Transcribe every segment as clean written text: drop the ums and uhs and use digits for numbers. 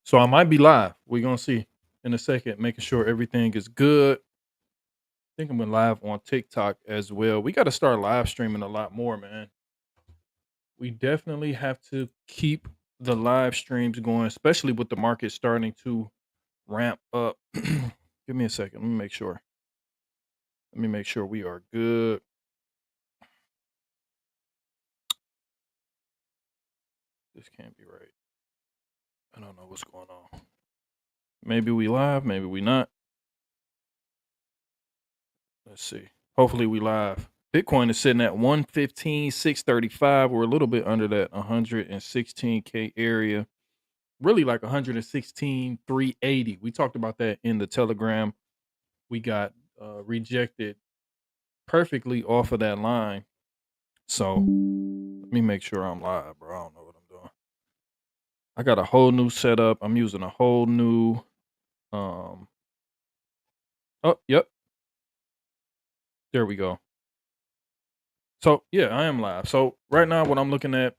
So I might be live. We're gonna see in a second, making sure everything is good. I think I'm live on TikTok as well. We got to start live streaming a lot more, man. We definitely have to keep the live streams going, especially with the market starting to ramp up. Give me a second. Let me make sure. Let me make sure we are good. This can't be right. I don't know what's going on. Maybe we live, maybe we not. Let's see. Hopefully we live. Bitcoin is sitting at 115,635. We're a little bit under that 116K area. Really like 116,380. We talked about that in the Telegram. We got rejected perfectly off of that line. So let me make sure I'm live, bro. I don't know what I'm doing. I got a whole new setup. I'm using a whole new oh, yep. There we go. So yeah, I am live. So right now what I'm looking at,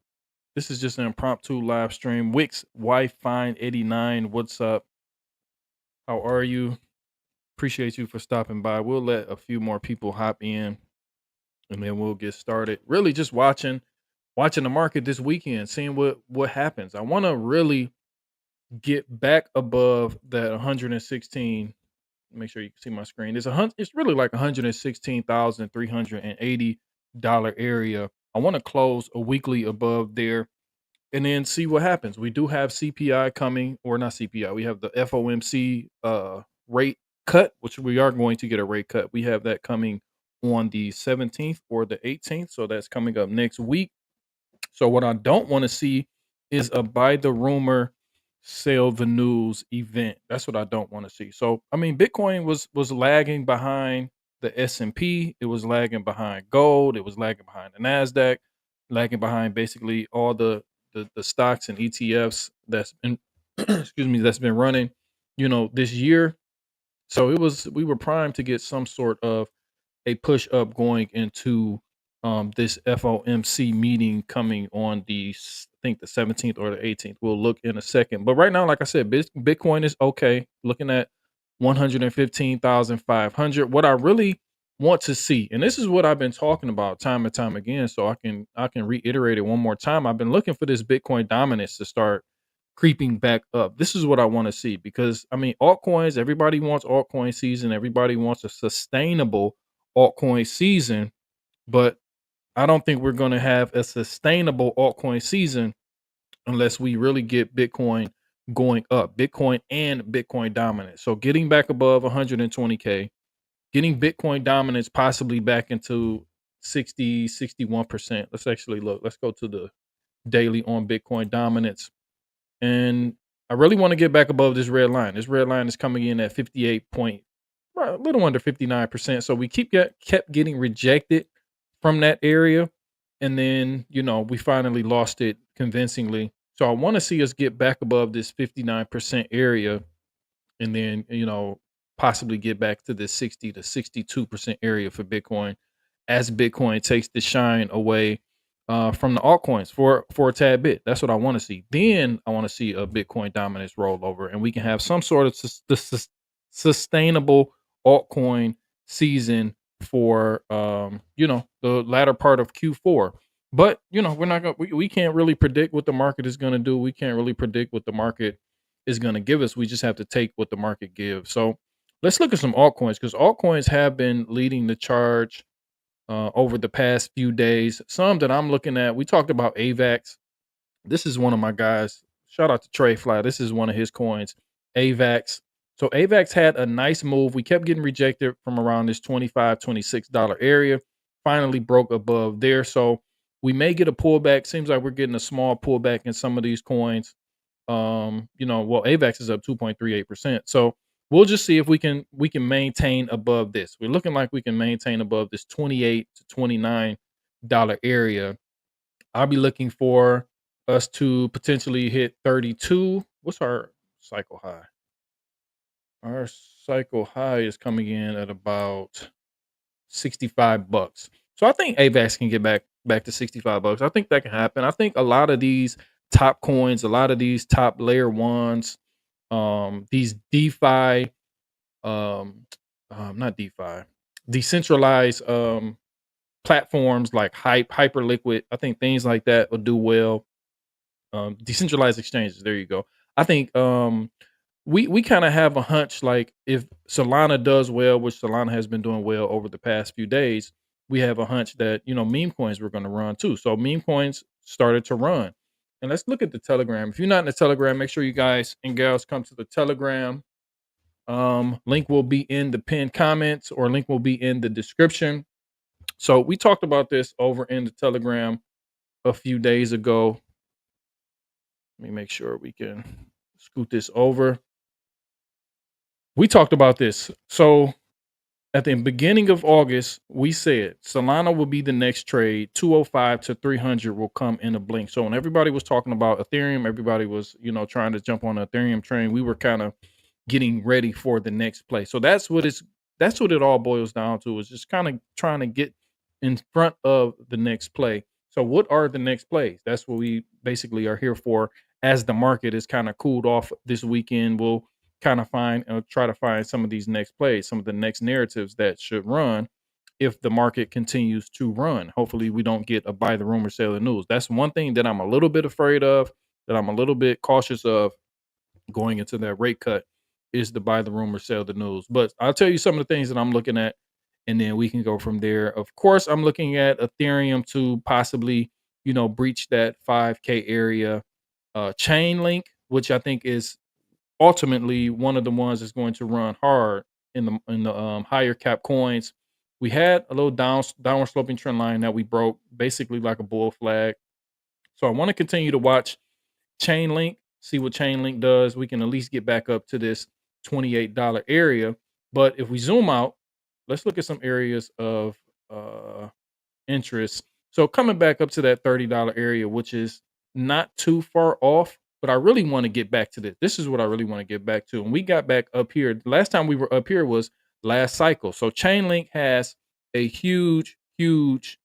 this is just an impromptu live stream. Wix Wi-Fi 89. What's up? How are you? Appreciate you for stopping by. We'll let a few more people hop in and then we'll get started. Really just watching the market this weekend, seeing what happens. I want to really get back above that 116. Make sure you can see my screen. It's really like $116,380 area. I want to close a weekly above there and then see what happens. We do have CPI coming, or not CPI. We have the FOMC rate cut, which we are going to get a rate cut. We have that coming on the 17th or the 18th. So that's coming up next week. So what I don't want to see is a buy the rumor, sell the news event. That's what I don't want to see. So I mean, Bitcoin was lagging behind the S&P. It was lagging behind gold. It was lagging behind the Nasdaq, lagging behind basically all the stocks and ETFs that's been excuse me, that's been running, this year. So we were primed to get some sort of a push up going into this FOMC meeting coming on I think the 17th or the 18th. We'll look in a second. But right now, like I said, Bitcoin is okay. Looking at 115,500. What I really want to see, and this is what I've been talking about time and time again, so I can reiterate it one more time. I've been looking for this Bitcoin dominance to start creeping back up. This is what I want to see because I mean altcoins, everybody wants altcoin season, everybody wants a sustainable altcoin season, but I don't think we're going to have a sustainable altcoin season unless we really get Bitcoin going up, Bitcoin and Bitcoin dominance. So getting back above 120K, getting Bitcoin dominance possibly back into 60, 61%. Let's actually look. Let's go to the daily on Bitcoin dominance. And I really want to get back above this red line. This red line is coming in at 58 point, right, a little under 59%. So we kept getting rejected from that area. And then, we finally lost it convincingly. So I want to see us get back above this 59% area and then, possibly get back to this 60 to 62% area for Bitcoin as Bitcoin takes the shine away from the altcoins for a tad bit. That's what I want to see. Then I want to see a Bitcoin dominance rollover, and we can have some sort of sustainable altcoin season for the latter part of Q4. But we're not going. We can't really predict what the market is going to do. We can't really predict what the market is going to give us. We just have to take what the market gives. So let's look at some altcoins because altcoins have been leading the charge over the past few days. Some that I'm looking at, we talked about AVAX. This is one of my guys. Shout out to Trey Fly. This is one of his coins, AVAX. So AVAX had a nice move. We kept getting rejected from around this $25, $26 area. Finally broke above there. So we may get a pullback. Seems like we're getting a small pullback in some of these coins. AVAX is up 2.38%. So we'll just see if we can maintain above this. We're looking like we can maintain above this 28 to $29 area. I'll be looking for us to potentially hit 32. What's our cycle high? Our cycle high is coming in at about $65. So I think AVAX can get back to $65. I think that can happen. I think a lot of these top coins, a lot of these top layer ones, these DeFi, um, not DeFi, decentralized platforms like Hyperliquid. I think things like that will do well. Decentralized exchanges. There you go. I think we kind of have a hunch like if Solana does well, which Solana has been doing well over the past few days, we have a hunch that meme coins were going to run too. So meme coins started to run. And let's look at the Telegram. If you're not in the Telegram, make sure you guys and gals come to the Telegram. Link will be in the pinned comments or link will be in the description. So we talked about this over in the Telegram a few days ago. Let me make sure we can scoot this over. We talked about this. So at the beginning of August, we said Solana will be the next trade. 205 to 300 will come in a blink. So when everybody was talking about Ethereum, everybody was, trying to jump on the Ethereum train. We were kind of getting ready for the next play. So that's what it all boils down to, is just kind of trying to get in front of the next play. So what are the next plays? That's what we basically are here for. As the market is kind of cooled off this weekend, we'll kind of try to find some of these next plays, some of the next narratives that should run if the market continues to run. Hopefully we don't get a buy the rumor, sell the news. That's one thing that I'm a little bit afraid of, that I'm a little bit cautious of going into that rate cut, is to buy the rumor, sell the news. But I'll tell you some of the things that I'm looking at, and then we can go from there. Of course, I'm looking at Ethereum to possibly, breach that 5K area. Chainlink, which I think is ultimately one of the ones that's going to run hard in the higher cap coins. We had a little downward sloping trend line that we broke, basically like a bull flag. So I want to continue to watch Chainlink, see what Chainlink does. We can at least get back up to this $28 area. But if we zoom out, let's look at some areas of uh, interest. So coming back up to that $30 area, which is not too far off, but I really want to get back to this. This is what I really want to get back to. And we got back up here. The last time we were up here was last cycle. So Chainlink has a huge, huge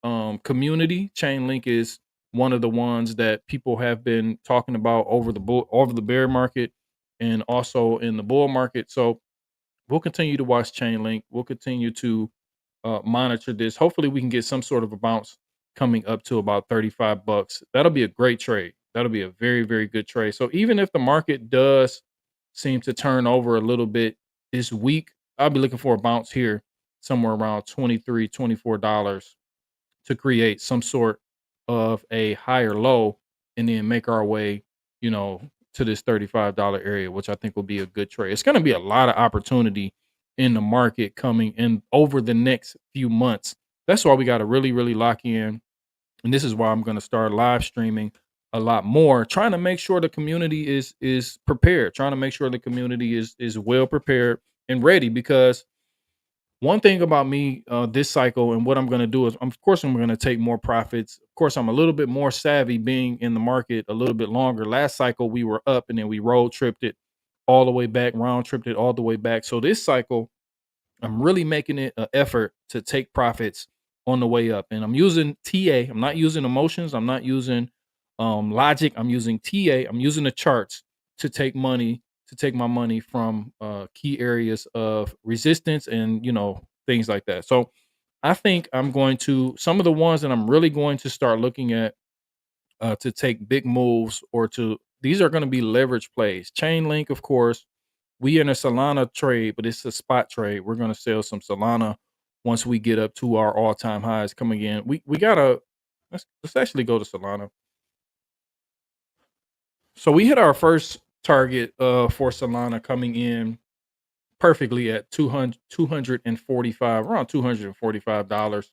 community. Chainlink is one of the ones that people have been talking about over the bear market and also in the bull market. So we'll continue to watch Chainlink. We'll continue to monitor this. Hopefully, we can get some sort of a bounce coming up to about $35. That'll be a great trade. That'll be a very, very good trade. So even if the market does seem to turn over a little bit this week, I'll be looking for a bounce here somewhere around $23, $24 to create some sort of a higher low and then make our way, you know, to this $35 area, which I think will be a good trade. It's going to be a lot of opportunity in the market coming in over the next few months. That's why we got to really, really lock in. And this is why I'm going to start live streaming a lot more, trying to make sure the community is prepared, trying to make sure the community is well prepared and ready. Because one thing about me this cycle and what I'm going to do is, of course, I'm going to take more profits. Of course, I'm a little bit more savvy being in the market a little bit longer. Last cycle, we were up and then we road tripped it all the way back, round tripped it all the way back. So this cycle, I'm really making it an effort to take profits on the way up. And I'm using TA. I'm not using emotions. I'm not using logic. I'm using TA. I'm using the charts to take my money from key areas of resistance and things like that. So I think I'm going to, some of the ones that I'm really going to start looking at to take big moves, or to, these are going to be leverage plays. Chainlink, of course. We in a Solana trade, but it's a spot trade. We're going to sell some Solana once we get up to our all-time highs coming in. We gotta, let's actually go to Solana. So we hit our first target for Solana coming in perfectly at 245, around $245.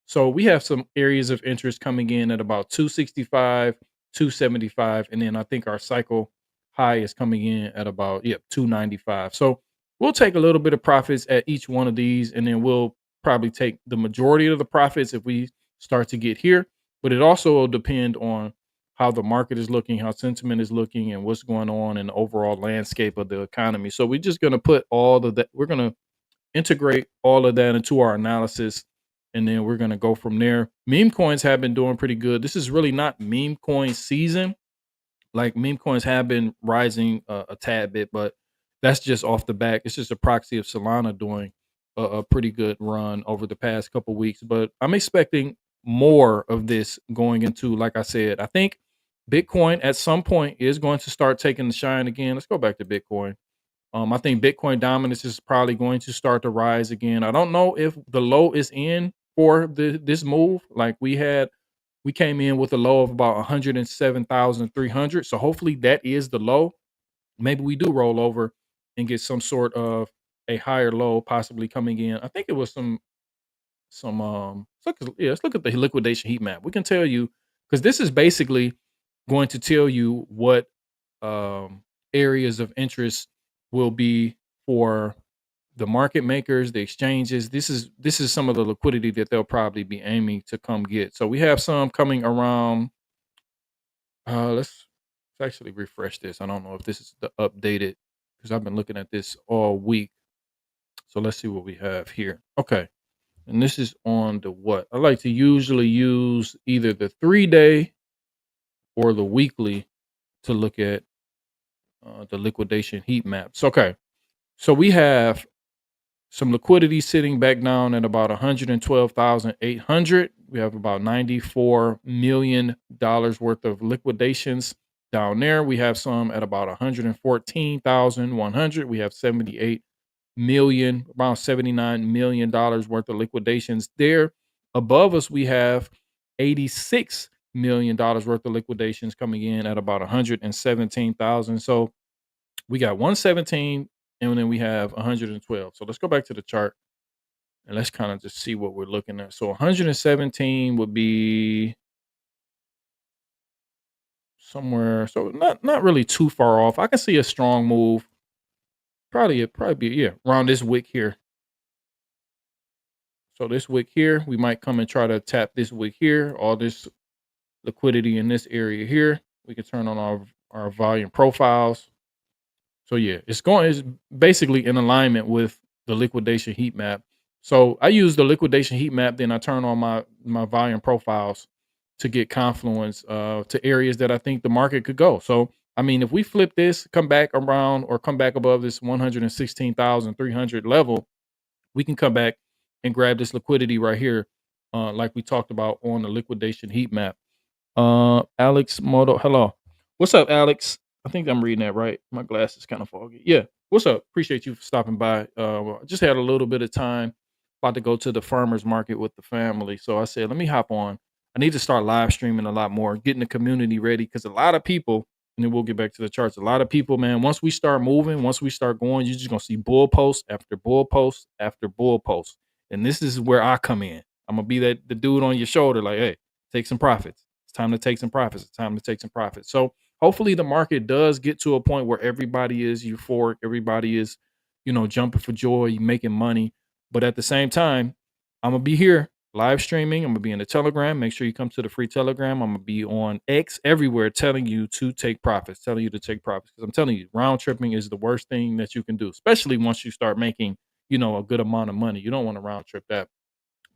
So we have some areas of interest coming in at about 265, 275, and then I think our cycle high is coming in at about 295. So we'll take a little bit of profits at each one of these, and then we'll probably take the majority of the profits if we start to get here. But it also will depend on how the market is looking, how sentiment is looking, and what's going on in the overall landscape of the economy. So we're just going to put all of that, we're going to integrate all of that into our analysis, and then we're going to go from there. Meme coins have been doing pretty good. This is really not meme coin season, Like meme coins have been rising a tad bit, but that's just off the back. It's just a proxy of Solana doing a pretty good run over the past couple weeks. But I'm expecting more of this going into, like I said, I think Bitcoin at some point is going to start taking the shine again. Let's go back to Bitcoin. I think Bitcoin dominance is probably going to start to rise again. I don't know if the low is in for this move. Like we came in with a low of about 107,300. So hopefully that is the low. Maybe we do roll over and get some sort of a higher low possibly coming in. I think it was let's look at the liquidation heat map. We can tell you because this is basically going to tell you what um areas of interest will be for the market makers, the exchanges. This is some of the liquidity that they'll probably be aiming to come get. So we have some coming around. Let's actually refresh this. I don't know if this is the updated because I've been looking at this all week. So let's see what we have here. Okay. And this is on the what? I like to usually use either the 3-day or the weekly to look at the liquidation heat maps. Okay. So we have some liquidity sitting back down at about 112,800. We have about $94 million worth of liquidations down there. We have some at about 114,100. We have 78 million, around $79 million worth of liquidations there. Above us, we have $86 million worth of liquidations coming in at about 117,000. So we got 117 and then we have 112. So let's go back to the chart and let's kind of just see what we're looking at. So 117 would be somewhere, so not really too far off. I can see a strong move. Probably be, yeah, around this wick here. So this wick here, we might come and try to tap this wick here, all this liquidity in this area here. We can turn on our volume profiles. So yeah, it's basically in alignment with the liquidation heat map. So I use the liquidation heat map, then I turn on my volume profiles to get confluence to areas that I think the market could go. So I mean, if we flip this, come back around or come back above this 116,300 level, we can come back and grab this liquidity right here, like we talked about on the liquidation heat map. Alex Moto, hello. What's up, Alex? I think I'm reading that right. My glass is kind of foggy. Yeah. What's up? Appreciate you for stopping by. I just had a little bit of time. About to go to the farmers market with the family. So I said, let me hop on. I need to start live streaming a lot more, getting the community ready because a lot of people, and then we'll get back to the charts. A lot of people, man, once we start moving, once we start going, you're just gonna see bull post after bull post after bull post. And this is where I come in. I'm gonna be the dude on your shoulder, like, hey, take some profits. It's time to take some profits. It's time to take some profits. So hopefully the market does get to a point where everybody is euphoric, everybody is, jumping for joy, making money. But at the same time, I'm gonna be here live streaming. I'm gonna be in the Telegram. Make sure you come to the free Telegram. I'm gonna be on X everywhere telling you to take profits, telling you to take profits. Because I'm telling you, round tripping is the worst thing that you can do, especially once you start making, a good amount of money. You don't want to round trip that.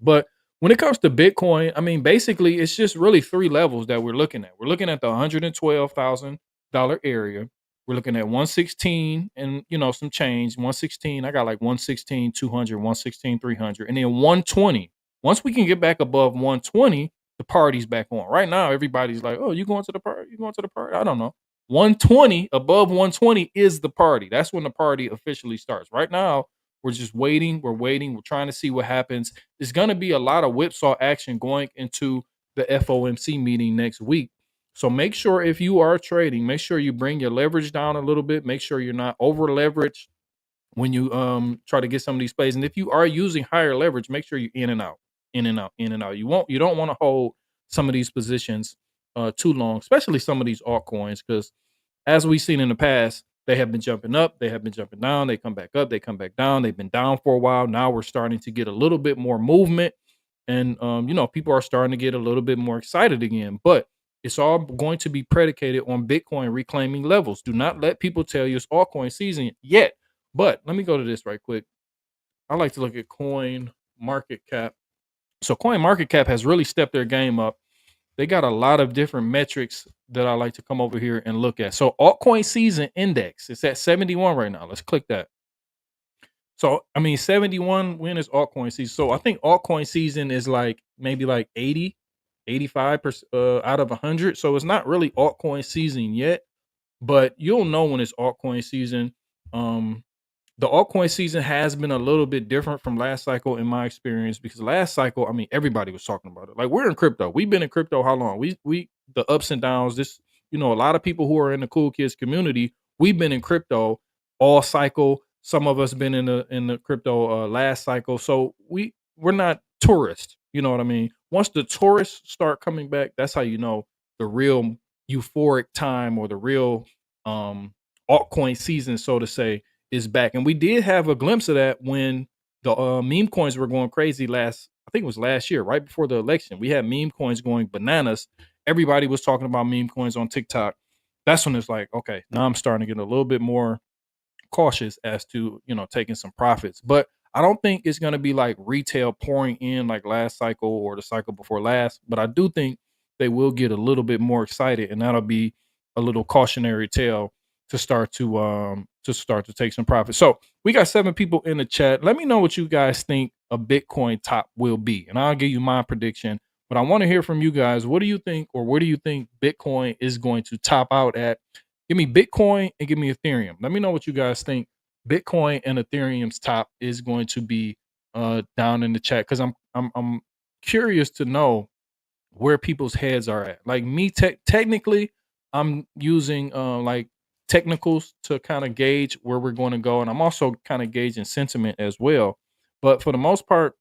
But when it comes to Bitcoin, I mean, basically, it's just really three levels that we're looking at. We're looking at the $112,000 area. We're looking at 116 and some change. 116, I got like 116, 200, 116, 300, and then 120. Once we can get back above 120, the party's back on. Right now, everybody's like, "Oh, you going to the party? You going to the party?" I don't know. 120 above 120 is the party. That's when the party officially starts. Right now, we're just waiting. We're waiting. We're trying to see what happens. There's going to be a lot of whipsaw action going into the FOMC meeting next week. So make sure if you are trading, make sure you bring your leverage down a little bit. Make sure you're not over leveraged when you try to get some of these plays. And if you are using higher leverage, make sure you're in and out, in and out, in and out. You don't want to hold some of these positions too long, especially some of these altcoins, because as we've seen in the past, they have been jumping up, they have been jumping down, they come back up, they come back down. They've been down for a while. Now we're starting to get a little bit more movement, and people are starting to get a little bit more excited again. But it's all going to be predicated on Bitcoin reclaiming levels. Do not let people tell you it's altcoin season yet. But let me go to this right quick. I like to look at coin market cap. So coin market cap has really stepped their game up. they got a lot of different metrics that I like to come over here and look at. So altcoin season index, it's at 71 right now. Let's click that. So I mean 71, when is altcoin season? So I think altcoin season is like maybe like 80, 85% out of 100. So it's not really altcoin season yet, but you'll know when it's altcoin season. Um the altcoin season has been a little bit different from last cycle in my experience, because last cycle, I mean, everybody was talking about it. Like, we're in crypto. We've been in crypto how long? We the ups and downs. This, a lot of people who are in the cool kids community, we've been in crypto all cycle. Some of us been in the crypto last cycle. So we're not tourists. You know what I mean? Once the tourists start coming back, that's how you know the real euphoric time, or the real altcoin season, so to say, is back. And we did have a glimpse of that when the meme coins were going crazy I think it was last year, right before the election. We had meme coins going bananas. Everybody was talking about meme coins on TikTok. That's when it's like, okay, now I'm starting to get a little bit more cautious as to, taking some profits. But I don't think it's going to be like retail pouring in like last cycle or the cycle before last. But I do think they will get a little bit more excited, and that'll be a little cautionary tale to start to take some profit. So we got 7 people in the chat. Let me know what you guys think a Bitcoin top will be, and I'll give you my prediction. But I want to hear from you guys. What do you think, or where do you think Bitcoin is going to top out at? Give me Bitcoin and give me Ethereum. Let me know what you guys think Bitcoin and Ethereum's top is going to be down in the chat, because I'm curious to know where people's heads are at. Like me, technically, I'm using like technicals to kind of gauge where we're going to go, and I'm also kind of gauging sentiment as well. But for the most part,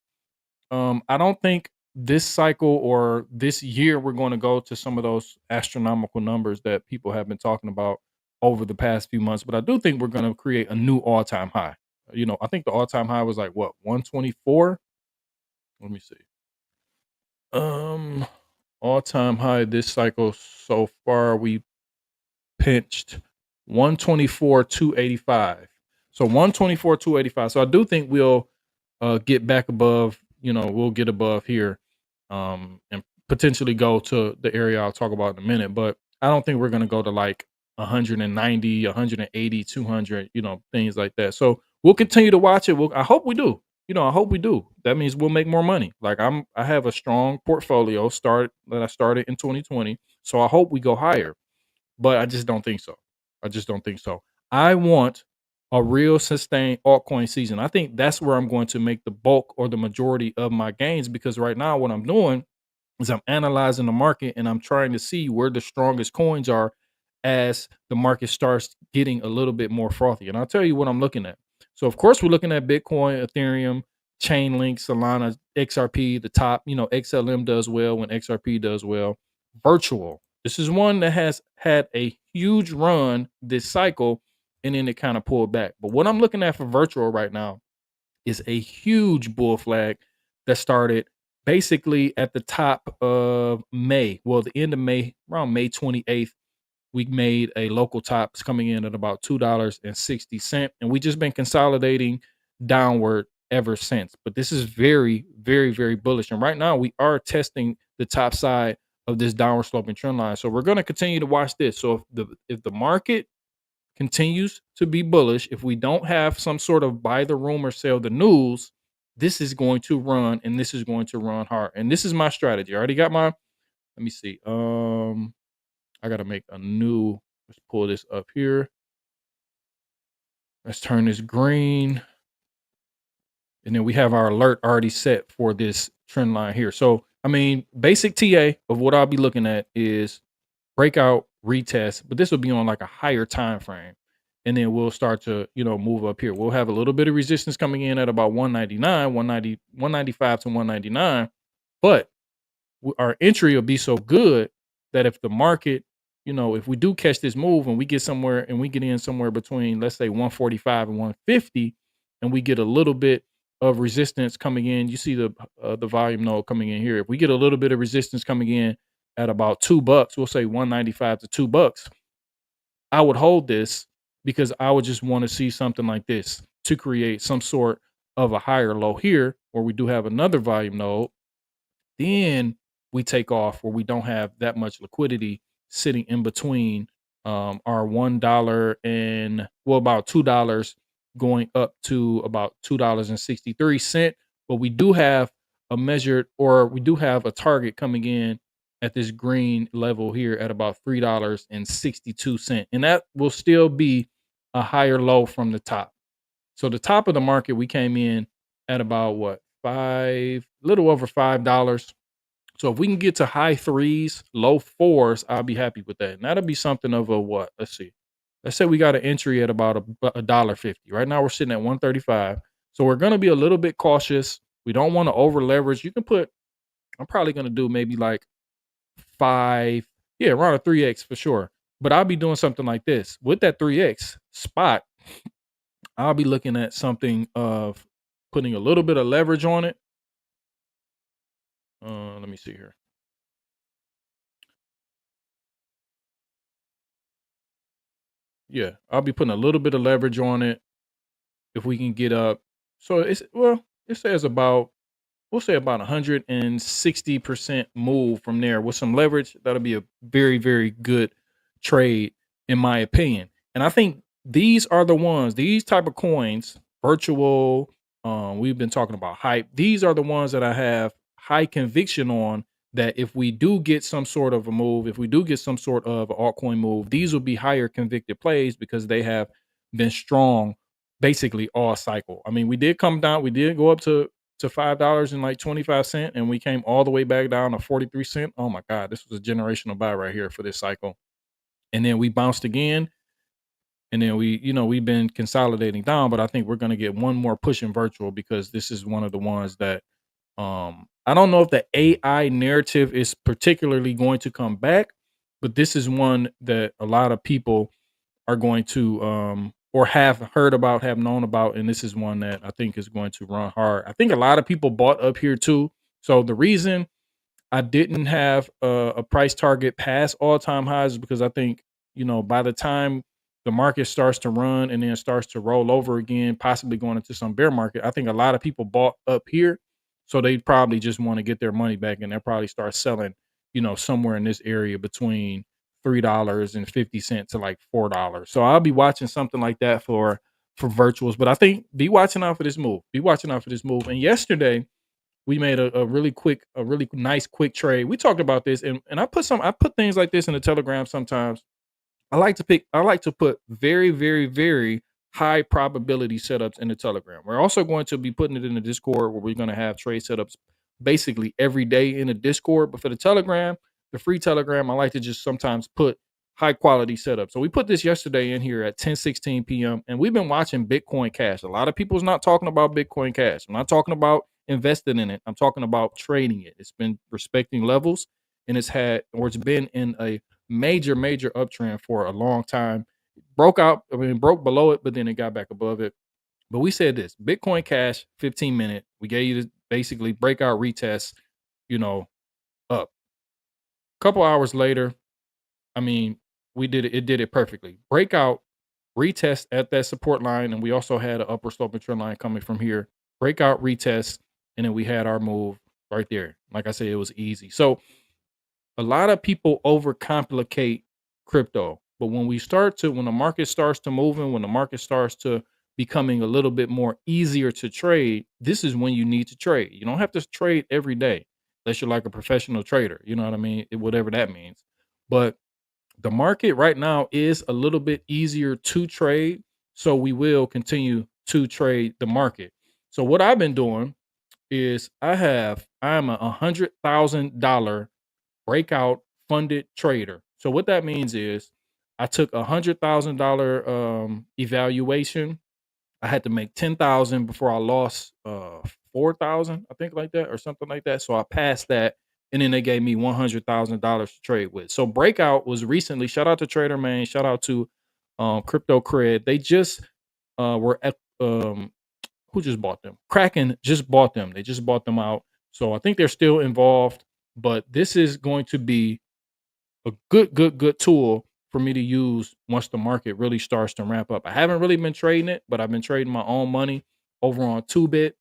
I don't think this cycle or this year we're going to go to some of those astronomical numbers that people have been talking about over the past few months. But I do think we're going to create a new all-time high. I think the all-time high was like what, 124? Let me see. Um, all-time high this cycle so far, we pinched 124 285. So 124 285. So I do think we'll get back above, we'll get above here, and potentially go to the area I'll talk about in a minute. But I don't think we're going to go to like 190, 180, 200, things like that. So we'll continue to watch it. I hope we do. I hope we do. That means we'll make more money. Like I have a strong portfolio that I started in 2020. So I hope we go higher, but I just don't think so. I just don't think so. I want a real sustained altcoin season. I think that's where I'm going to make the bulk or the majority of my gains, because right now what I'm doing is I'm analyzing the market, and I'm trying to see where the strongest coins are as the market starts getting a little bit more frothy. And I'll tell you what I'm looking at. So of course we're looking at Bitcoin, Ethereum, Chainlink, Solana, XRP, the top. XLM does well when XRP does well. Virtual. This is one that has had a huge run this cycle, and then it kind of pulled back. But what I'm looking at for virtual right now is a huge bull flag that started basically at the top of May. Well, the end of May, around May 28th, we made a local top. It's coming in at about $2.60. And we just been consolidating downward ever since. But this is very, very, very bullish. And right now we are testing the top side of this downward sloping trend line. So we're going to continue to watch this. So if the market continues to be bullish, if we don't have some sort of buy the rumor, sell the news, this is going to run, and this is going to run hard. And this is my strategy. I already got let me see. I got to make let's pull this up here. Let's turn this green. And then we have our alert already set for this trend line here. So, I mean, basic TA of what I'll be looking at is breakout, retest, but this will be on like a higher time frame. And then we'll start to, move up here. We'll have a little bit of resistance coming in at about 199, 195 to 199. But our entry will be so good that if the market, if we do catch this move and we get in somewhere between, let's say 145 and 150, and we get a little bit of resistance coming in, you see the volume node coming in here. If we get a little bit of resistance coming in at about $2, we'll say 195 to $2, I would hold this, because I would just want to see something like this to create some sort of a higher low here, where we do have another volume node. Then we take off, where we don't have that much liquidity sitting in between our $1 and, well, about $2 going up to about $2.63. But we do have a measured, or we do have a target coming in at this green level here at about $3.62. And that will still be a higher low from the top. So the top of the market, we came in at about what, little over $5. So if we can get to high threes, low fours, I'll be happy with that. And that'll be something of a what? Let's see. Let's say we got an entry at about a $1.50. Right now we're sitting at 135. So we're gonna be a little bit cautious. We don't want to over leverage. You can put, I'm probably gonna do maybe like five, yeah, around a 3x for sure. But I'll be doing something like this. With that 3x spot, I'll be looking at something of putting a little bit of leverage on it. Let me see here. Yeah, I'll be putting a little bit of leverage on it if we can get up. So it's, well, it says about, we'll say about 160% move from there with some leverage. That'll be a very, very good trade, in my opinion. And I think these are the ones, these type of coins, virtual, we've been talking about hype. These are the ones that I have high conviction on, that if we do get some sort of a move, if we do get some sort of altcoin move, these will be higher convicted plays because they have been strong basically all cycle. I mean, we did come down, we did go up to $5 and like 25 cents, and we came all the way back down to 43 cents. Oh my God, this was a generational buy right here for this cycle. And then we bounced again, and then we've been consolidating down, but I think we're going to get one more push in virtual, because this is one of the ones that I don't know if the AI narrative is particularly going to come back, but this is one that a lot of people are going to or have heard about, have known about, and this is one that I think is going to run hard. I think a lot of people bought up here too. So the reason I didn't have a price target past all-time highs is because I think, by the time the market starts to run and then starts to roll over again, possibly going into some bear market, I think a lot of people bought up here. So they probably just want to get their money back, and they'll probably start selling, somewhere in this area between $3.50 to like $4. So I'll be watching something like that for virtuals. But I think be watching out for this move. Be watching out for this move. And yesterday we made a really quick, a really nice quick trade. We talked about this, and I put things like this in the Telegram sometimes. I like to put very, very, very high probability setups in the Telegram. We're also going to be putting it in the Discord, where we're going to have trade setups basically every day in the Discord. But for the Telegram, the free Telegram, I like to just sometimes put high quality setups. So we put this yesterday in here at 10:16 p.m. and we've been watching Bitcoin Cash. A lot of people's not talking about Bitcoin Cash. I'm not talking about investing in it. I'm talking about trading it. It's been respecting levels, and it's been in a major, major uptrend for a long time. Broke below it, but then it got back above it. But we said this Bitcoin Cash 15-minute. We gave you basically breakout retest, up. A couple hours later, I mean, we did it. It did it perfectly. Breakout, retest at that support line, and we also had an upper sloping trend line coming from here. Breakout, retest, and then we had our move right there. Like I said, it was easy. So a lot of people overcomplicate crypto, but when the market starts to moving, when the market starts to becoming a little bit more easier to trade, this is when you need to trade. You don't have to trade every day unless you're like a professional trader. You know what I mean? Whatever that means. But the market right now is a little bit easier to trade, so we will continue to trade the market. So what I've been doing is I'm $100,000 breakout funded trader. So what that means is I took $100,000 evaluation. I had to make 10,000 before I lost 4,000, I think, like that, or something like that. So I passed that, and then they gave me $100,000 to trade with. So breakout was recently. Shout out to Trader Man. Shout out to Crypto Cred. They just were at who just bought them? Kraken just bought them. They just bought them out. So I think they're still involved, but this is going to be a good tool for me to use once the market really starts to ramp up. I haven't really been trading it, but I've been trading my own money over on TooBit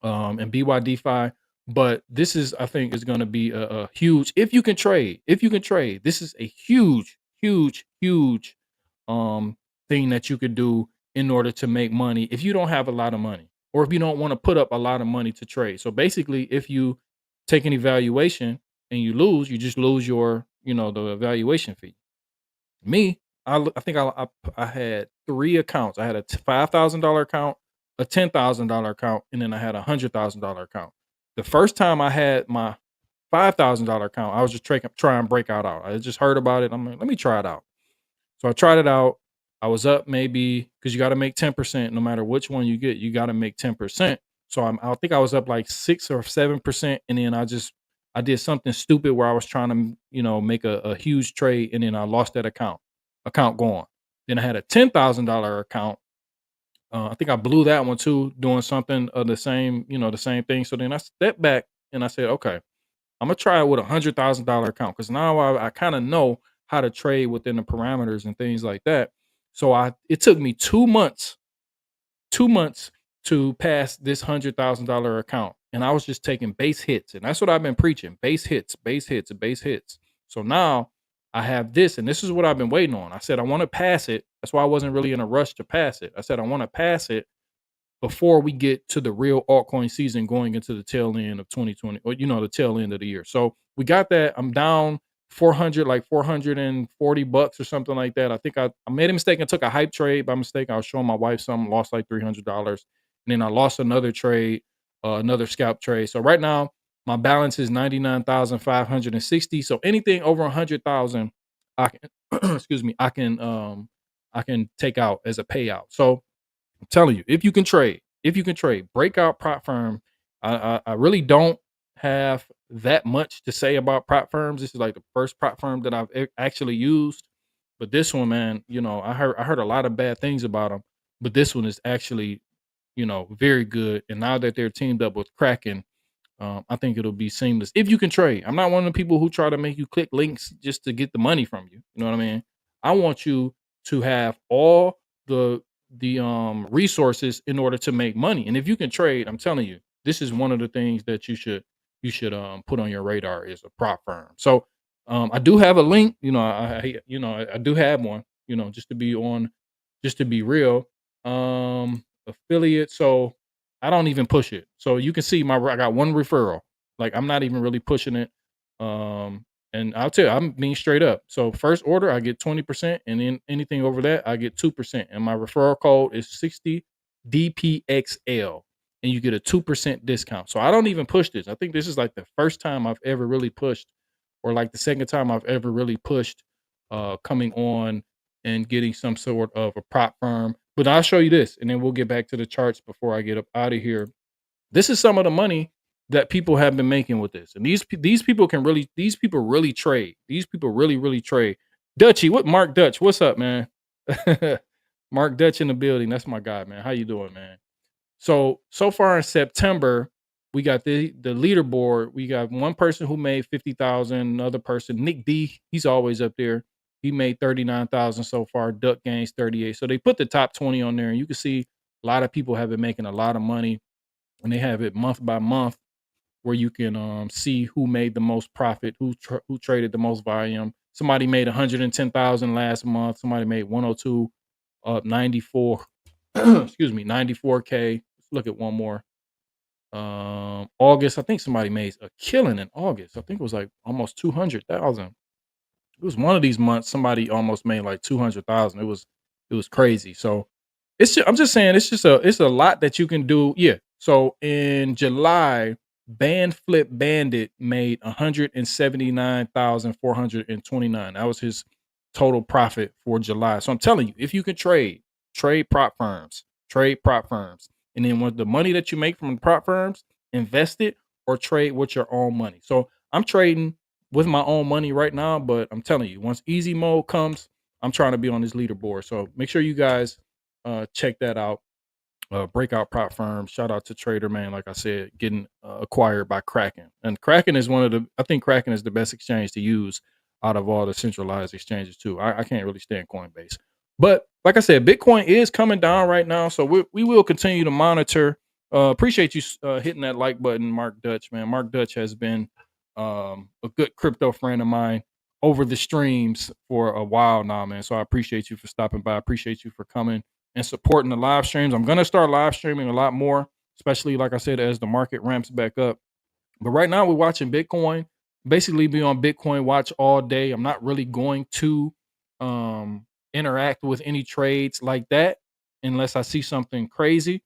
and BYDFI. But this is, I think, is going to be a huge, if you can trade, this is a huge, huge, huge um thing that you could do in order to make money if you don't have a lot of money, or if you don't want to put up a lot of money to trade. So basically, if you take an evaluation and you lose, you just lose your, the evaluation fee. Me, I think I had 3 accounts. I had a $5,000 account, a $10,000 account, and then I had a $100,000 account. The first time I had my $5,000 account, I was just trying Breakout out. I just heard about it. I'm like, let me try it out. So I tried it out. I was up maybe, because you got to make 10% no matter which one you get. You got to make 10%. So I think I was up like 6 or 7%, and then I did something stupid where I was trying to make a huge trade, and then I lost that account gone. Then I had a $10,000 account. I think I blew that one too, doing something of the same thing. So then I stepped back and I said, okay, I'm gonna try it with $100,000 account, because now I kind of know how to trade within the parameters and things like that. So it took me 2 months, 2 months to pass this $100,000 account, and I was just taking base hits, and that's what I've been preaching: base hits, base hits, and base hits. So now I have this, and this is what I've been waiting on. I said I want to pass it. That's why I wasn't really in a rush to pass it. I said I want to pass it before we get to the real altcoin season going into the tail end of 2020, or the tail end of the year. So we got that. I'm down 400, like $440 or something like that. I think I made a mistake and took a hype trade by mistake. I was showing my wife something, lost like $300, and then I lost another trade, another scalp trade. So right now my balance is 99,560. So anything over 100,000, I can excuse me, I can take out as a payout. So I'm telling you, if you can trade, Breakout Prop Firm. I really don't have that much to say about prop firms. This is like the first prop firm that I've actually used, but this one, man, I heard a lot of bad things about them, but this one is actually, very good. And now that they're teamed up with Kraken, I think it'll be seamless if you can trade. I'm not one of the people who try to make you click links just to get the money from you. You know what I mean? I want you to have all the resources in order to make money. And if you can trade, I'm telling you, this is one of the things that you should put on your radar, is a prop firm. So I do have a link. I do have one. Just to be real, affiliate. So I don't even push it. So you can see I got one referral. Like, I'm not even really pushing it. And I'll tell you, I'm being straight up. So first order, I get 20%, and then anything over that, I get 2%. And my referral code is 60 DPXL, and you get a 2% discount. So I don't even push this. I think this is like the first time I've ever really pushed, or like the second time I've ever really pushed, coming on and getting some sort of a prop firm. But I'll show you this, and then we'll get back to the charts before I get up out of here. This is some of the money that people have been making with this, and these people really trade. These people really trade. Dutchy, what Mark Dutch? What's up, man? Mark Dutch in the building. That's my guy, man. How you doing, man? So far in September, we got the leaderboard. We got one person who made 50,000. Another person, Nick D. He's always up there. He made 39,000 so far. Duck Gains 38. So they put the top 20 on there, and you can see a lot of people have been making a lot of money, and they have it month by month, where you can see who made the most profit, who traded the most volume. Somebody made 110,000 last month. Somebody made 102, 94. Excuse me, 94K. Let's look at one more. August, I think somebody made a killing in August. I think it was like almost 200,000. It was one of these months somebody almost made like 200,000. It was crazy. So I'm just saying, it's a lot that you can do. Yeah. So in July, Flip Bandit made 179,429. That was his total profit for July. So I'm telling you, if you can trade prop firms, and then with the money that you make from the prop firms, invest it or trade with your own money. So I'm trading with my own money right now, but I'm telling you, once easy mode comes, I'm trying to be on this leaderboard. So make sure you guys check that out. Breakout Prop Firm. Shout out to Trader, man. Like I said, getting acquired by Kraken. And Kraken is I think Kraken is the best exchange to use out of all the centralized exchanges too. I can't really stand Coinbase. But like I said, Bitcoin is coming down right now. So we will continue to monitor Appreciate you hitting that like button, Mark Dutch, man. Mark Dutch has been a good crypto friend of mine over the streams for a while now, man. So I appreciate you for stopping by. I appreciate you for coming and supporting the live streams. I'm gonna start live streaming a lot more, especially like I said, as the market ramps back up. But right now we're watching Bitcoin. Basically be on Bitcoin watch all day. I'm not really going to interact with any trades like that unless I see something crazy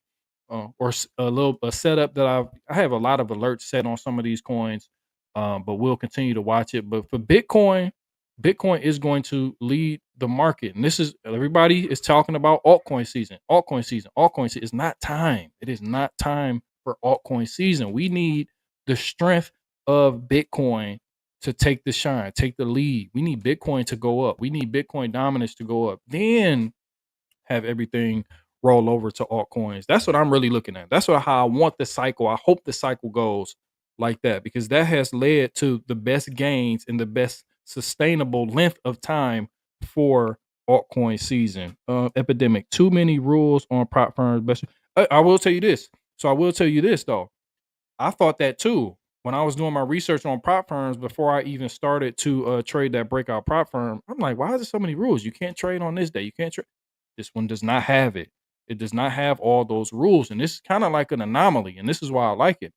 or a setup that I have a lot of alerts set on some of these coins, but we'll continue to watch it. But for Bitcoin, Bitcoin is going to lead the market, and this is everybody is talking about altcoin season, altcoin season, altcoin season. It's not time. It is not time for altcoin season. We need the strength of Bitcoin to take the shine, take the lead. We need Bitcoin to go up. We need Bitcoin dominance to go up. Then have everything roll over to altcoins. That's what I'm really looking at. That's how I want the cycle. I hope the cycle goes like that because that has led to the best gains and the best sustainable length of time for altcoin season. Epidemic. Too many rules on prop firms. I will tell you this. So I will tell you this though. I thought that too when I was doing my research on prop firms before I even started to trade that breakout prop firm. I'm like, why is there so many rules? You can't trade on this day. You can't trade. This one does not have it. It does not have all those rules, and this is kind of like an anomaly. And this is why I like it.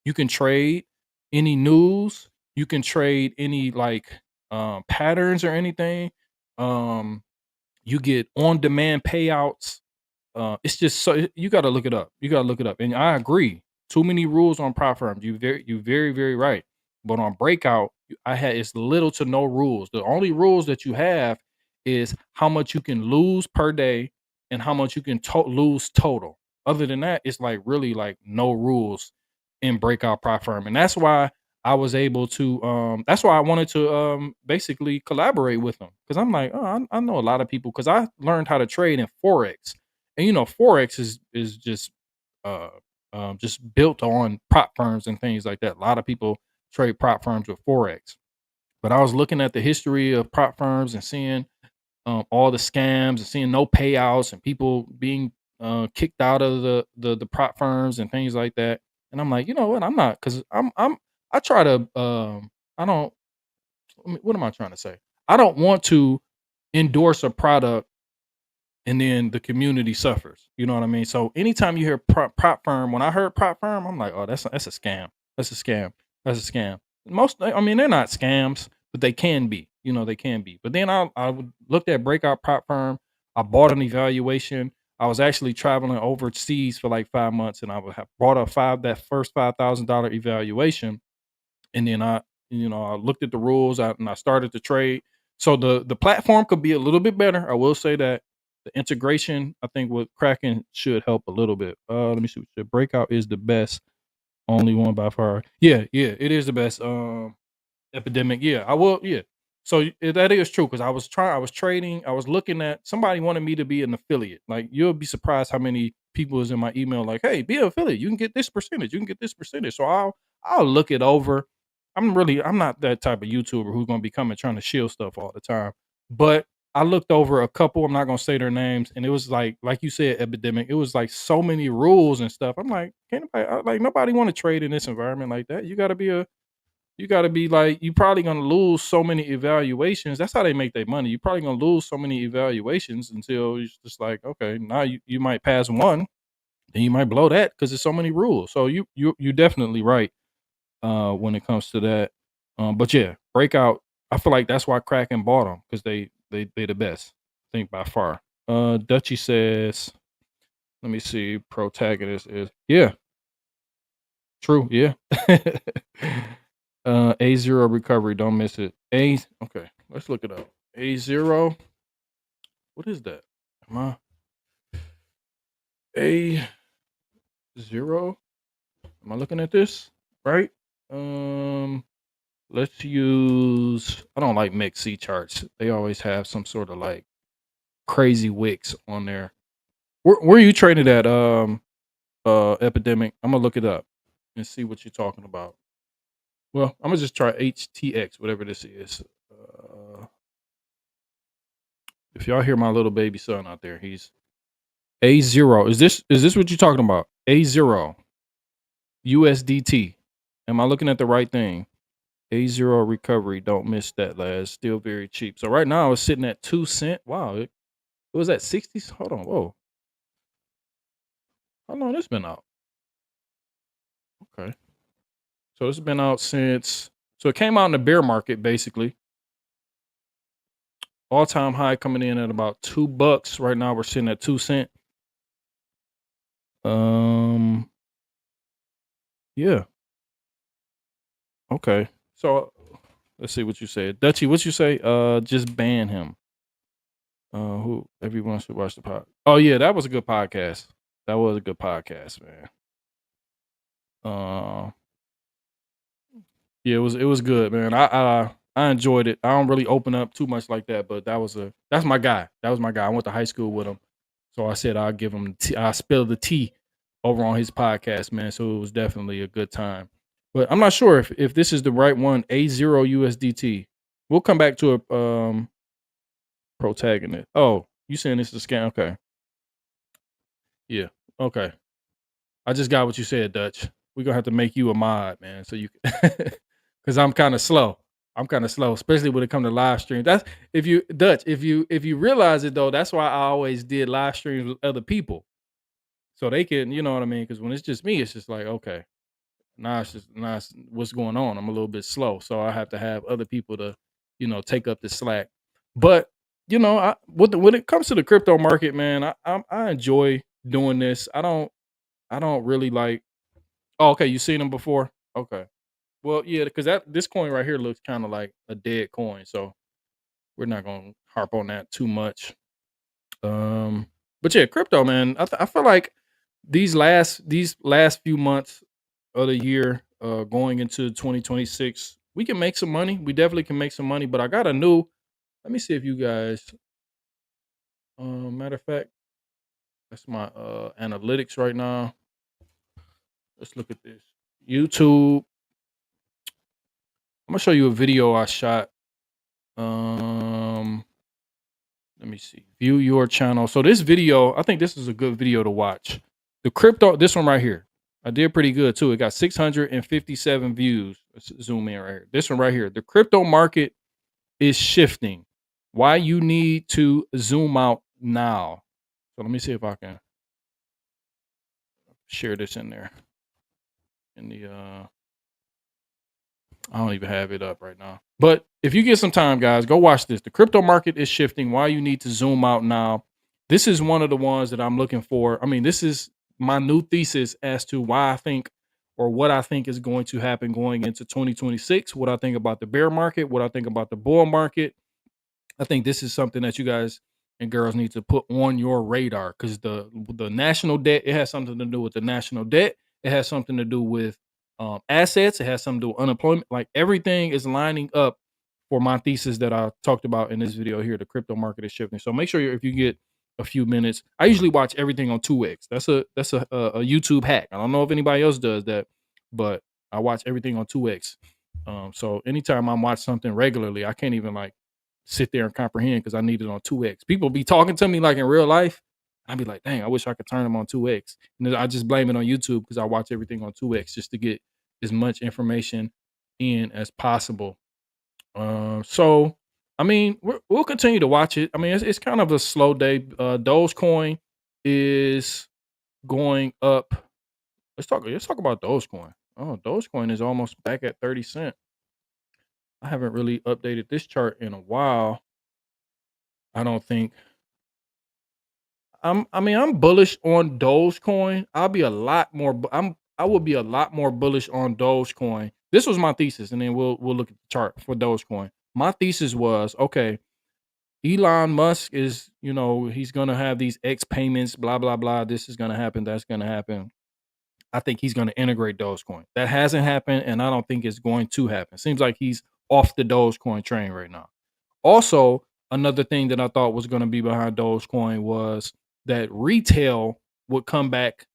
You can trade any news. You can trade any like patterns or anything. Um, you get on demand payouts. It's just so you got to look it up. You got to look it up. And I agree. Too many rules on prop firms. You very right. But on breakout, I had it's little to no rules. The only rules that you have is how much you can lose per day and how much you can lose total. Other than that, it's like really like no rules in breakout prop firm, and that's why I was able to. That's why I wanted to basically collaborate with them because I'm like, oh, I know a lot of people because I learned how to trade in forex, and forex is uh just built on prop firms and things like that. A lot of people trade prop firms with forex, but I was looking at the history of prop firms and seeing all the scams and seeing no payouts and people being kicked out of the prop firms and things like that. And I'm like, you know what? I'm not because I try to I don't what am I trying to say? I don't want to endorse a product and then the community suffers. You know what I mean? So anytime you hear prop firm, when I heard prop firm, I'm like, oh, that's a scam. That's a scam. That's a scam. I mean, they're not scams, but they can be. They can be. But then looked at breakout prop firm. I bought an evaluation. I was actually traveling overseas for like 5 months, and I bought that first $5,000 evaluation, and then I looked at the rules and I started to trade. So the platform could be a little bit better. I will say that the integration I think with Kraken should help a little bit. Let me see. The breakout is the best, only one by far. Yeah, it is the best. Epidemic. Yeah, I will. Yeah. So that is true because I was trading. I was looking at somebody wanted me to be an affiliate. Like you'll be surprised how many people is in my email. Like, hey, be an affiliate. You can get this percentage. You can get this percentage. So I'll look it over. I'm not that type of YouTuber who's gonna be coming trying to shield stuff all the time. But I looked over a couple. I'm not gonna say their names, and it was like you said, epidemic. It was like so many rules and stuff. I'm like, can't nobody want to trade in this environment like that. You gotta be like, you probably gonna lose so many evaluations. That's how they make their money. You're probably gonna lose so many evaluations until it's just like, okay, now you might pass one, then you might blow that because there's so many rules. So you definitely right when it comes to that. But yeah, breakout. I feel like that's why Kraken bought them because they the best. I think by far. Dutchy says, let me see. Protagonist is yeah, true. Yeah. A0 recovery. Don't miss it. Okay. Let's look it up. A0. What is that? Am I A0? Am I looking at this right? Um, let's use. I don't like mixed C charts. They always have some sort of like crazy wicks on there. Where are you trading at? Epidemic. I'm gonna look it up and see what you're talking about. Well, I'm gonna just try HTX, whatever this is. If y'all hear my little baby son out there, he's A0. Is this what you're talking about? A0. USDT. Am I looking at the right thing? A0 recovery. Don't miss that, lads. Still very cheap. So right now it's sitting at 2 cents. Wow. It was at 60. Hold on. Whoa. How long this been out? Okay. So it's been out since, so it came out in the bear market basically. All time high coming in at about $2. Right now we're sitting at 2 cents. Yeah. Okay. So let's see what you said. Dutchy, what you say? Just ban him. Who everyone should watch the pod. Oh yeah, that was a good podcast. That was a good podcast, man. Uh yeah, it was good, man. I enjoyed it. I don't really open up too much like that, but that's my guy. That was my guy. I went to high school with him. So I said I'll give him I spilled the tea over on his podcast, man. So it was definitely a good time. But I'm not sure if this is the right one, A0 USDT. We'll come back to a protagonist. Oh, you saying this is a scam? Okay. Yeah. Okay. I just got what you said, Dutch. We're gonna have to make you a mod, man. So you because I'm kind of slow. I'm kind of slow, especially when it comes to live streams. That's if you Dutch, if you realize it though, that's why I always did live streams with other people. So they can, you know what I mean? Because when it's just me, it's just like, okay, now it's what's going on. I'm a little bit slow. So I have to have other people to, take up the slack. But when it comes to the crypto market, man, I enjoy doing this. I don't really like. Oh, okay, you seen them before? Okay. Well, yeah, because that this coin right here looks kind of like a dead coin, so we're not gonna harp on that too much. But yeah, crypto, man. I feel like these last few months of the year, going into 2026, we can make some money. We definitely can make some money. But I got a new. Let me see if you guys. Matter of fact, that's my analytics right now. Let's look at this. YouTube. I'm gonna show you a video I shot. Um, Let me see. View your channel. So this video, I think this is a good video to watch. The crypto, this one right here. I did pretty good too. It got 657 views. Let's zoom in right here. This one right here. The crypto market is shifting. Why you need to zoom out now. So let me see if I can share this in there. In the I don't even have it up right now. But if you get some time, guys, go watch this. The crypto market is shifting. Why you need to zoom out now. This is one of the ones that I'm looking for. I mean, this is my new thesis as to why I think or what I think is going to happen going into 2026, what I think about the bear market, what I think about the bull market. I think this is something that you guys and girls need to put on your radar because the national debt, it has something to do with the national debt. It has something to do with assets. It has something to do with unemployment. Like everything is lining up for my thesis that I talked about in this video here. The crypto market is shifting. So make sure if you get a few minutes, I usually watch everything on 2x. That's a YouTube hack. I don't know if anybody else does that, but I watch everything on 2x. So anytime I watch something regularly, I can't even like sit there and comprehend because I need it on 2x. People be talking to me like in real life. I'd be like, dang, I wish I could turn them on 2x. And then I just blame it on YouTube because I watch everything on 2x just to get as much information in as possible. So, I mean, we'll continue to watch it. I mean, it's kind of a slow day. Dogecoin is going up. Let's talk about Dogecoin. Oh, Dogecoin is almost back at 30 cents. I haven't really updated this chart in a while. I don't think I'm bullish on Dogecoin. I'll be a lot more I will be a lot more bullish on Dogecoin. This was my thesis, and then we'll look at the chart for Dogecoin. My thesis was, okay, Elon Musk is, he's gonna have these X payments, blah, blah, blah. This is gonna happen, that's gonna happen. I think he's gonna integrate Dogecoin. That hasn't happened, and I don't think it's going to happen. Seems like he's off the Dogecoin train right now. Also, another thing that I thought was going to be behind Dogecoin was that retail would come back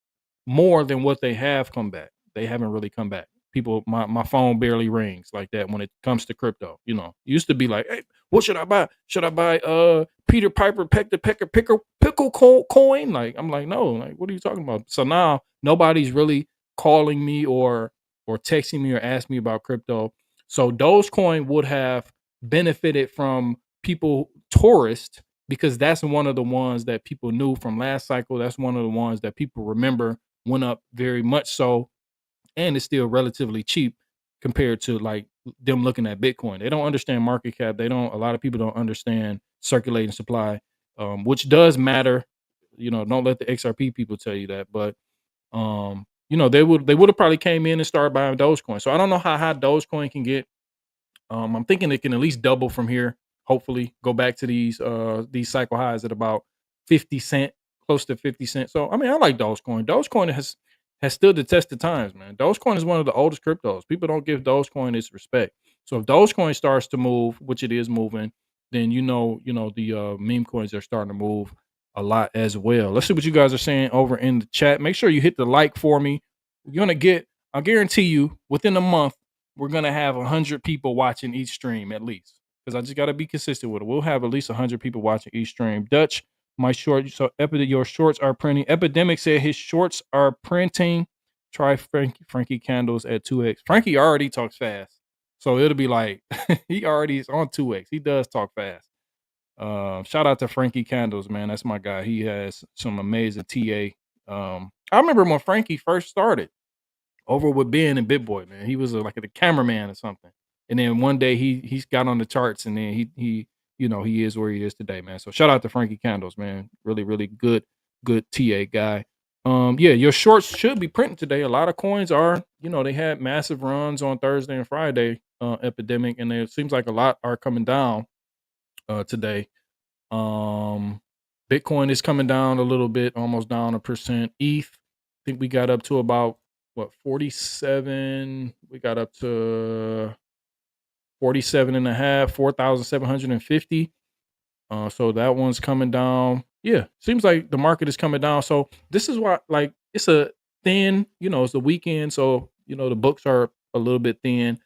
more than what they have come back. They haven't really come back. People, my phone barely rings like that when it comes to crypto. Used to be like, hey, what should I buy? Should I buy Peter Piper Peck the Pecker Pickle coin? Like, I'm like, no, like, what are you talking about? So now nobody's really calling me or texting me or asking me about crypto. So Dogecoin would have benefited from people tourists because that's one of the ones that people knew from last cycle. That's one of the ones that people remember went up very much so, and it's still relatively cheap compared to like them looking at Bitcoin. They don't understand market cap. They don't. A lot of people don't understand circulating supply, which does matter. Don't let the XRP people tell you that, but they would have probably came in and started buying Dogecoin. So I don't know how high Dogecoin can get. I'm thinking it can at least double from here. Hopefully, go back to these cycle highs at about 50 cent, close to 50 cents. So I mean, I like Dogecoin. Dogecoin has stood the test of times, man. Dogecoin is one of the oldest cryptos. People don't give Dogecoin its respect. So if Dogecoin starts to move, which it is moving, then the meme coins are starting to move a lot as well. Let's see what you guys are saying over in the chat. Make sure you hit the like for me. You're gonna get. I guarantee you, within a month we're gonna have 100 people watching each stream at least, because I just gotta be consistent with it. We'll have at least 100 people watching each stream. Dutch, my short. So your shorts are printing. Epidemic said his shorts are printing. Try Frankie candles at 2x. Frankie already talks fast, so it'll be like he already is on 2x. He does talk fast. Shout out to Frankie Candles, man. That's my guy. He has some amazing TA. I remember when Frankie first started over with Ben and Big Boy, man. He was like a cameraman or something. And then one day he's got on the charts, and then he is where he is today, man. So shout out to Frankie Candles, man. Really, really good TA guy. Yeah, your shorts should be printing today. A lot of coins are, they had massive runs on Thursday and Friday, epidemic, and it seems like a lot are coming down today. Um Bitcoin is coming down a little bit, almost down 1%. ETH, I think we got up to about 47. We got up to 47 and a half, 4,750. So that one's coming down. Yeah, seems like the market is coming down. So this is why, like, it's a thin, it's the weekend. So, the books are a little bit thin.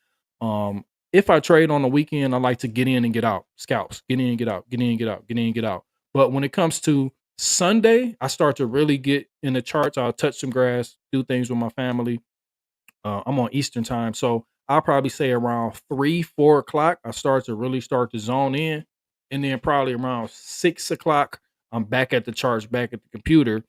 If I trade on the weekend, I like to get in and get out. Scalps, get in, get out, get in, get out, get in, get out. But when it comes to Sunday, I start to really get in the charts. I'll touch some grass, do things with my family. I'm on Eastern time, so I'll probably say around 3, 4 o'clock, I start to zone in, and then probably around 6 o'clock, I'm back at the charts, back at the computer.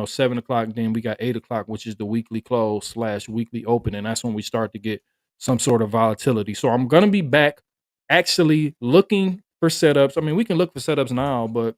7 o'clock. Then we got 8 o'clock, which is the weekly close slash weekly open, and that's when we start to get some sort of volatility. So I'm gonna be back, actually looking for setups. I mean, we can look for setups now, but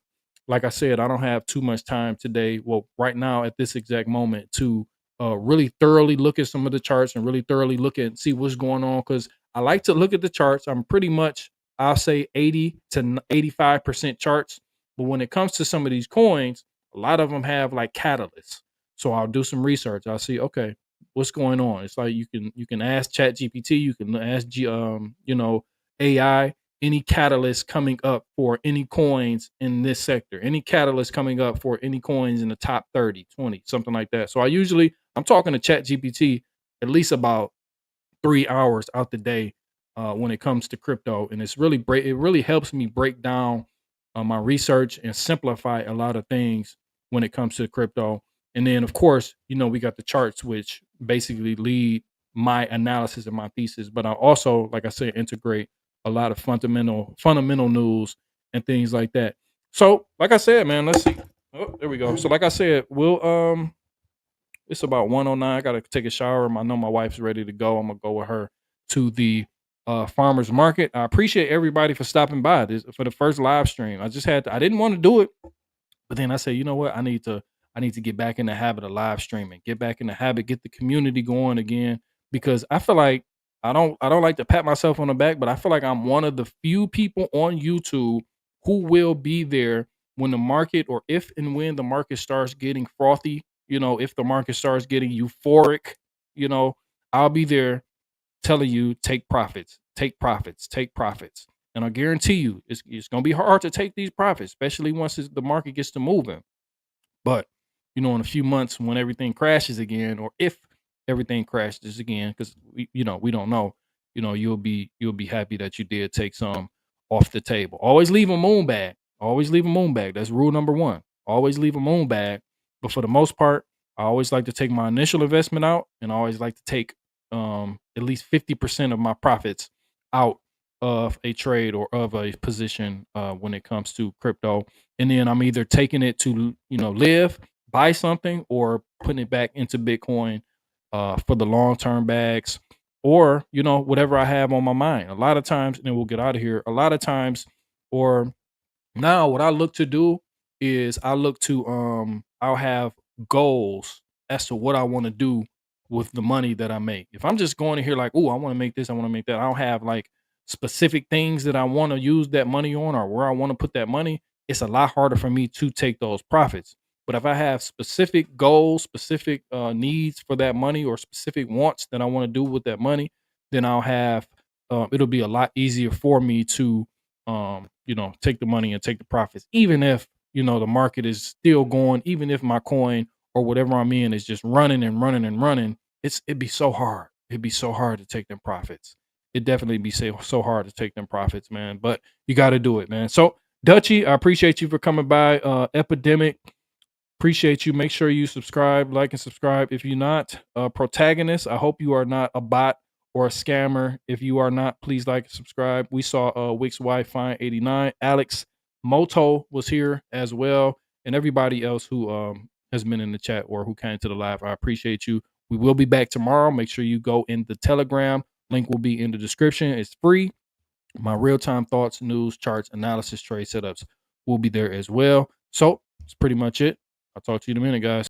like I said, I don't have too much time today. Well, right now at this exact moment to really thoroughly look at some of the charts and really thoroughly look at and see what's going on, because I like to look at the charts. I'm pretty much, I'll say 80 to 85% charts. But when it comes to some of these coins, a lot of them have like catalysts. So I'll do some research. I'll see, okay, what's going on. It's like you can ask Chat GPT, you can ask AI, any catalyst coming up for any coins in this sector, any catalyst coming up for any coins in the top 30, 20, something like that. So I'm talking to Chat GPT at least about 3 hours out the day when it comes to crypto, and it really helps me break down my research and simplify a lot of things when it comes to crypto. And then of course, we got the charts, which basically lead my analysis and my thesis. But I also, like I said, integrate a lot of fundamental news and things like that. So, like I said, man, let's see. Oh, there we go. So, like I said, it's about 109. I gotta take a shower. I know my wife's ready to go. I'm gonna go with her to the farmers market. I appreciate everybody for stopping by this for the first live stream. I didn't want to do it, but then I said, you know what? I need to get back in the habit of live streaming, get back in the habit, get the community going again, because I feel like I don't like to pat myself on the back, but I feel like I'm one of the few people on YouTube who will be there when the market, or if and when the market starts getting frothy, if the market starts getting euphoric, you know, I'll be there telling you, take profits, take profits, take profits. And I guarantee you, it's going to be hard to take these profits, especially once the market gets to moving. But, in a few months when everything crashes again, or if everything crashes again, because we don't know, you'll be happy that you did take some off the table. Always leave a moon bag. Always leave a moon bag. That's rule number one. Always leave a moon bag. But for the most part, I always like to take my initial investment out, and I always like to take at least 50% of my profits out of a trade or of a position when it comes to crypto. And then I'm either taking it to, live, buy something, or putting it back into Bitcoin for the long term bags, or, whatever I have on my mind. A lot of times, and then we'll get out of here. A lot of times, or now what I look to do is I'll have goals as to what I want to do with the money that I make. If I'm just going in here like, oh, I want to make this, I want to make that, I don't have like specific things that I want to use that money on or where I want to put that money, it's a lot harder for me to take those profits. But if I have specific goals, specific needs for that money, or specific wants that I want to do with that money, then it'll be a lot easier for me to take the money and take the profits, even if, the market is still going, even if my coin or whatever I'm in is just running and running and running, it'd be so hard. It'd be so hard to take them profits. It'd definitely be so hard to take them profits, man. But you got to do it, man. So, Dutchy, I appreciate you for coming by. Epidemic, appreciate you. Make sure you subscribe, like, and subscribe. If you're not a protagonist, I hope you are not a bot or a scammer. If you are not, please like and subscribe. We saw Wick's wife Fine 89. Alex Moto was here as well, and everybody else who has been in the chat or who came to the live. I appreciate you. We will be back tomorrow. Make sure you go in the Telegram. Link will be in the description. It's free. My real-time thoughts, news, charts, analysis, trade setups will be there as well. So that's pretty much it. I'll talk to you in a minute, guys.